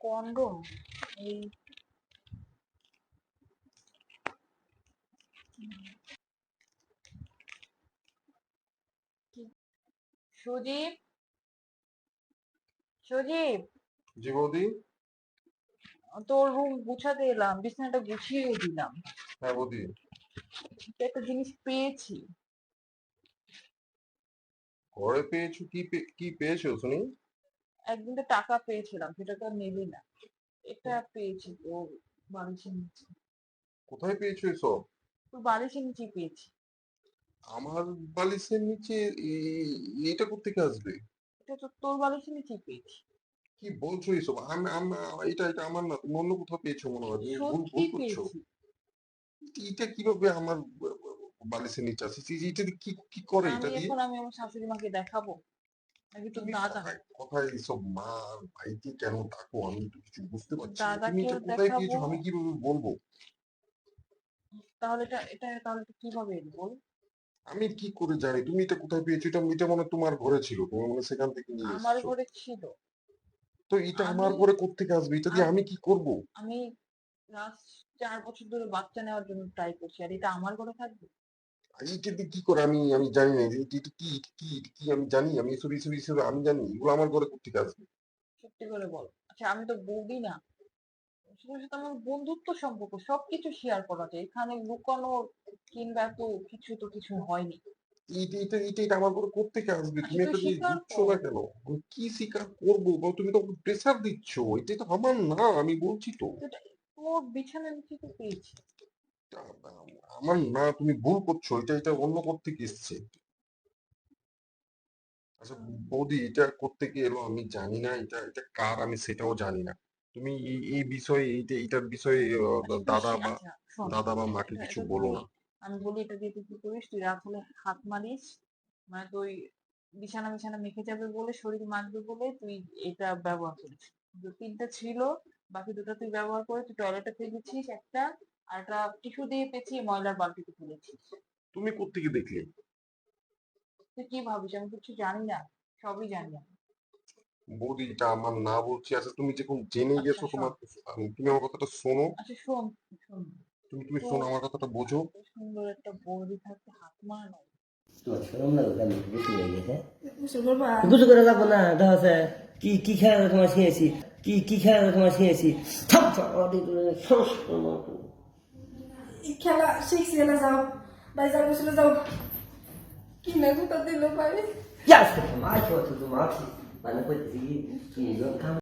Condom এই সুদীপ সুদীপ জি বৌদি। তোর রুম গুছাতে এলাম, বিছানাটা গুছিয়েও দিলাম। হ্যাঁ বৌদি। একটা জিনিস পেয়েছি। ঘরে পেয়েছো? কি পেয়েছো শুনি? একদিন তো টাকা পেয়েছিলাম, সেটা তো আর নিলি না। এটা পেয়েছি তোর বালিশের নিচে। কোথায় পেয়েছো এসব? তোর বালিশের নিচে পেয়েছি। আমার বালিশের নিচে? এটা কোত্থেকে আসবে? এটা তো তোর বালিশের নিচে পেয়েছি। কি বলছো এসব? এটা আমার না, তুমি অন্য কোথাও পেয়েছো মনে হয়, তুমি ভুল সত্যি ভুল করছো। পেয়েছি। এটা কিভাবে আমার বালিশের নিচে আসে? এটা দিয়ে কি কি করে এটা দিয়ে? আমি আমার শাশুড়ি মাকে দেখাবো নাকি তোর তুমি দাদা? কথায় কথায় এসব মা ভাইকে কেন ডাকো? আমি তো কিছু বুঝতে তোর পারছি না। তুমি দাদাকেও এটা কোথায় দেখাবো। পেয়েছো আমি কিভাবে বলবো? তাহলে এটা কিভাবে এলো বল? আমি কি করে জানি তুমি এটা কোথায় পেয়েছো? এটা মনে হয় তোমার ঘরে ছিল, তুমি মনে হয় সেখান থেকে নিয়ে আমার এসেছো। ঘরে ছিল। তো এটা আমি আমার ঘরে কোত্থেকে আসবে? এটা দিয়ে আমি আমি কি করব? আমি লাস্ট 4 বছর ধরে বাচ্চা নেওয়ার জন্য ট্রাই করছি, আর এটা আমার ঘরে থাকবে? এটা দিয়ে কি করে? আমি জানি না। এটা কি কি আমি জানি? আমি এসব আমি জানি? এগুলো আমার ঘরে কোত্থেকে আসবে? সত্যি করে বল। আচ্ছা, আমি তো বৌদি না, তোমার সাথে আমার বন্ধুত্ব সম্পর্ক, সবকিছু শেয়ার করা যায়, এখানে লুকানো কিংবা এত কিছু হয়নি। এটা আমার ঘরে কোত্থেকে আসবে? আচ্ছা, তুমি তুই একটা জিনিস স্বীকার বুঝছো কর। না কেন? আমি কি স্বীকার করবো? তুমি তো প্রেসার দিচ্ছ। এটা তো আমার না, আমি বলছি তো। তোর বিছানার নিচে তো পেয়েছি। এটা আমার না, তুমি ভুল করছো। এটা অন্য কোত্থেকে এসছে। আচ্ছা বৌদি, এটা কোত্থেকে এলো আমি জানি না। এটা কার আমি সেটাও জানি না। তুমি এই বিষয়ে এটার বিষয়ে আচ্ছা আচ্ছা, শোন। দাদা বা মাকে এটা কিছু এটা বলো তুই না। আমি বলি, এটা দিয়ে তুই কি করিস, তুই রাত হলে হাত মারিস, মানে তুই বিছানা বিছানা মেখে যাবে বলে, শরীর মাখবে বলে তুই এটা ব্যবহার করিস। 3টা ছিল, বাকি 2টা তুই ব্যবহার করে তুই টয়লেটে ফেলেছিস একটা, আর একটা টিস্যু দিয়ে পেঁচিয়ে ময়লার বালতিতে ফেলেছিস। তুমি কোত্থেকে দেখলে? তুই কি ভাবিস আমি কিছু জানি না? সবই জানি আমি। বৌদি, এটা আমার না বলছি। আচ্ছা তুমি যখন জেনে আচ্ছা গেছো, শোন। তুমি আমার কথাটা শোনো। আচ্ছা শোন শোন তুমি তো শোনো, আমার কথাটা বোঝো। এত সুন্দর একটা বৌদি থাকতে হাত মার নাই? তোমার শরম লাগে কেন? বেশি হয়ে গেছে। কিছু করে লাগবো না, দেখা আছে কি কি খেলা তোমার শিখেছি, কি খেলা তোমার শিখেছি। থাম থাম, খেলা শিখছি না, যাও ভাই, যাও বসলে যাও। কি না কোথা দিল ভাই? ইয়াস মাছ হচ্ছে তোমার মানে কইতেছি কি তুমি কাম